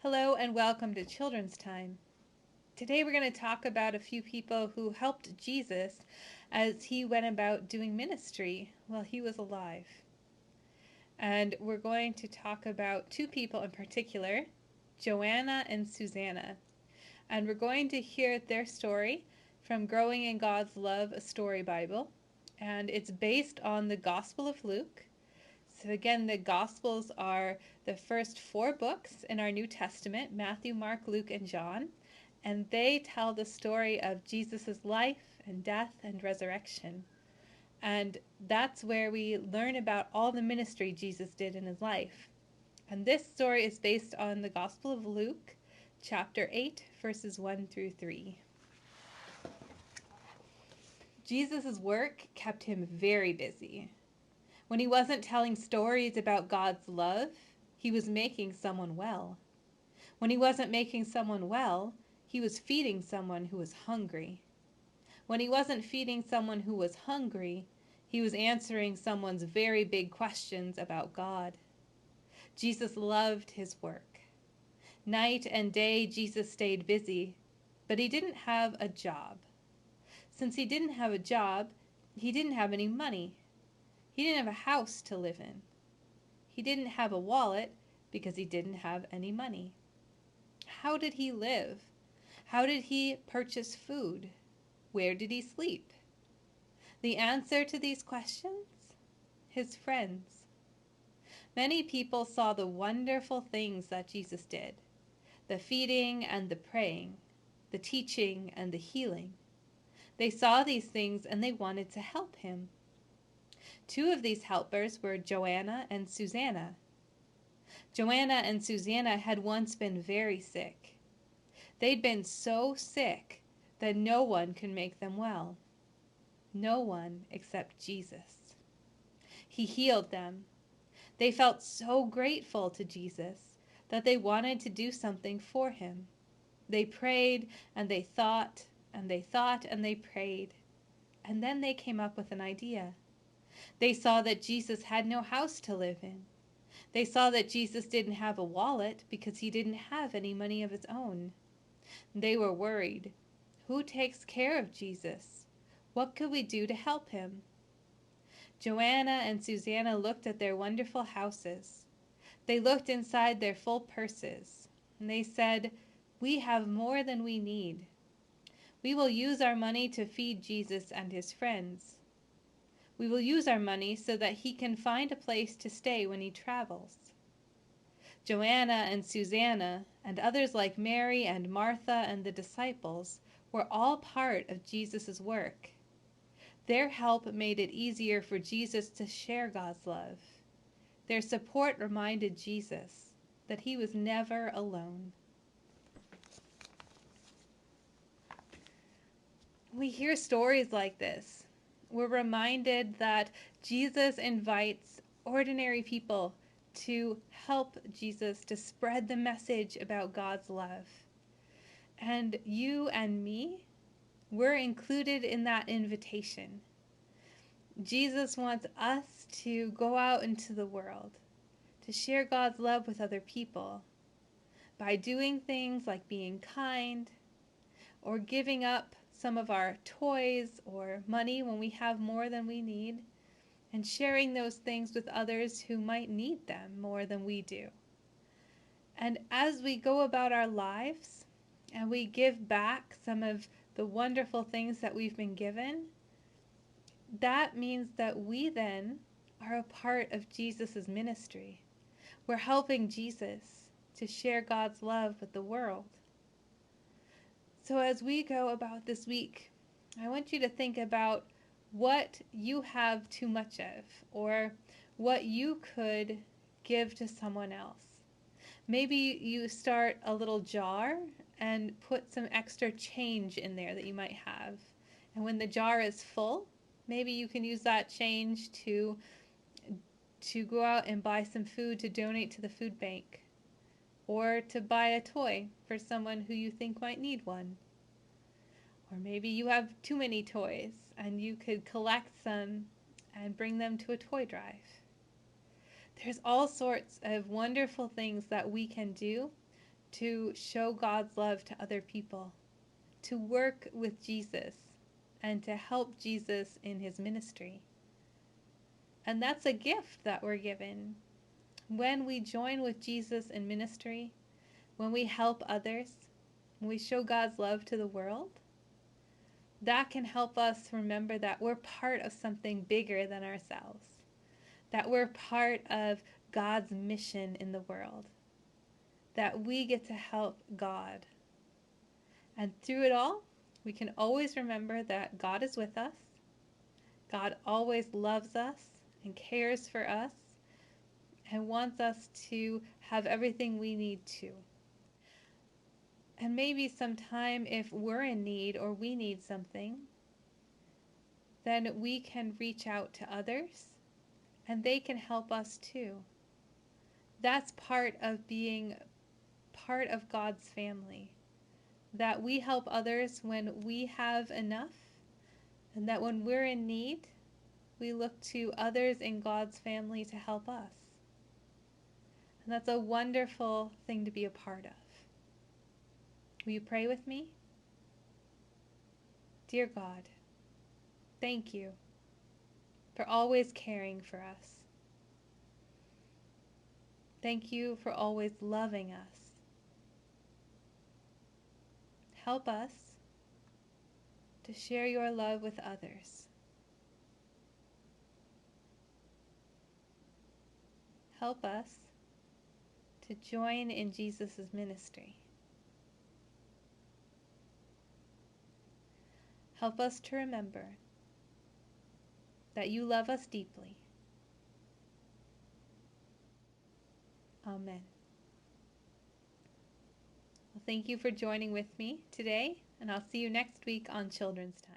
Hello and welcome to Children's Time. Today we're going to talk about a few people who helped Jesus as he went about doing ministry while he was alive. And we're going to talk about two people in particular, Joanna and Susanna. And we're going to hear their story from Growing in God's Love, a Story Bible. And it's based on the Gospel of Luke. So again, the Gospels are the first four books in our New Testament, Matthew, Mark, Luke, and John. And they tell the story of Jesus' life and death and resurrection. And that's where we learn about all the ministry Jesus did in his life. And this story is based on the Gospel of Luke, chapter 8, verses 1 through 3. Jesus' work kept him very busy. When he wasn't telling stories about God's love, he was making someone well. When he wasn't making someone well, he was feeding someone who was hungry. When he wasn't feeding someone who was hungry, he was answering someone's very big questions about God. Jesus loved his work. Night and day, Jesus stayed busy, but he didn't have a job. Since he didn't have a job, he didn't have any money. He didn't have a house to live in. He didn't have a wallet because he didn't have any money. How did he live? How did he purchase food? Where did he sleep? The answer to these questions? His friends. Many people saw the wonderful things that Jesus did, the feeding and the praying, the teaching and the healing. They saw these things and they wanted to help him. Two of these helpers were Joanna and Susanna. Joanna and Susanna had once been very sick. They'd been so sick that no one could make them well. No one except Jesus. He healed them. They felt so grateful to Jesus that they wanted to do something for him. They prayed and they thought and they thought and they prayed. And then they came up with an idea. They saw that Jesus had no house to live in. They saw that Jesus didn't have a wallet because he didn't have any money of his own. They were worried. Who takes care of Jesus? What could we do to help him? Joanna and Susanna looked at their wonderful houses. They looked inside their full purses, and they said, "We have more than we need. We will use our money to feed Jesus and his friends. We will use our money so that he can find a place to stay when he travels." Joanna and Susanna and others like Mary and Martha and the disciples were all part of Jesus' work. Their help made it easier for Jesus to share God's love. Their support reminded Jesus that he was never alone. We hear stories like this. We're reminded that Jesus invites ordinary people to help Jesus to spread the message about God's love. And you and me, we're included in that invitation. Jesus wants us to go out into the world, to share God's love with other people by doing things like being kind or giving up some of our toys or money when we have more than we need, and sharing those things with others who might need them more than we do. And as we go about our lives and we give back some of the wonderful things that we've been given, that means that we then are a part of Jesus' ministry. We're helping Jesus to share God's love with the world. So as we go about this week, I want you to think about what you have too much of, or what you could give to someone else. Maybe you start a little jar and put some extra change in there that you might have. And when the jar is full, maybe you can use that change to go out and buy some food to donate to the food bank, or to buy a toy for someone who you think might need one. Or maybe you have too many toys and you could collect some and bring them to a toy drive. There's all sorts of wonderful things that we can do to show God's love to other people, to work with Jesus, and to help Jesus in his ministry. And that's a gift that we're given. When we join with Jesus in ministry, when we help others, when we show God's love to the world, that can help us remember that we're part of something bigger than ourselves, that we're part of God's mission in the world, that we get to help God. And through it all, we can always remember that God is with us. God always loves us and cares for us and wants us to have everything we need to. And maybe sometime if we're in need or we need something, then we can reach out to others and they can help us too. That's part of being part of God's family. That we help others when we have enough, and that when we're in need, we look to others in God's family to help us. And that's a wonderful thing to be a part of. Will you pray with me? Dear God, thank you for always caring for us. Thank you for always loving us. Help us to share your love with others. Help us to join in Jesus' ministry. Help us to remember that you love us deeply. Amen. Well, thank you for joining with me today, and I'll see you next week on Children's Time.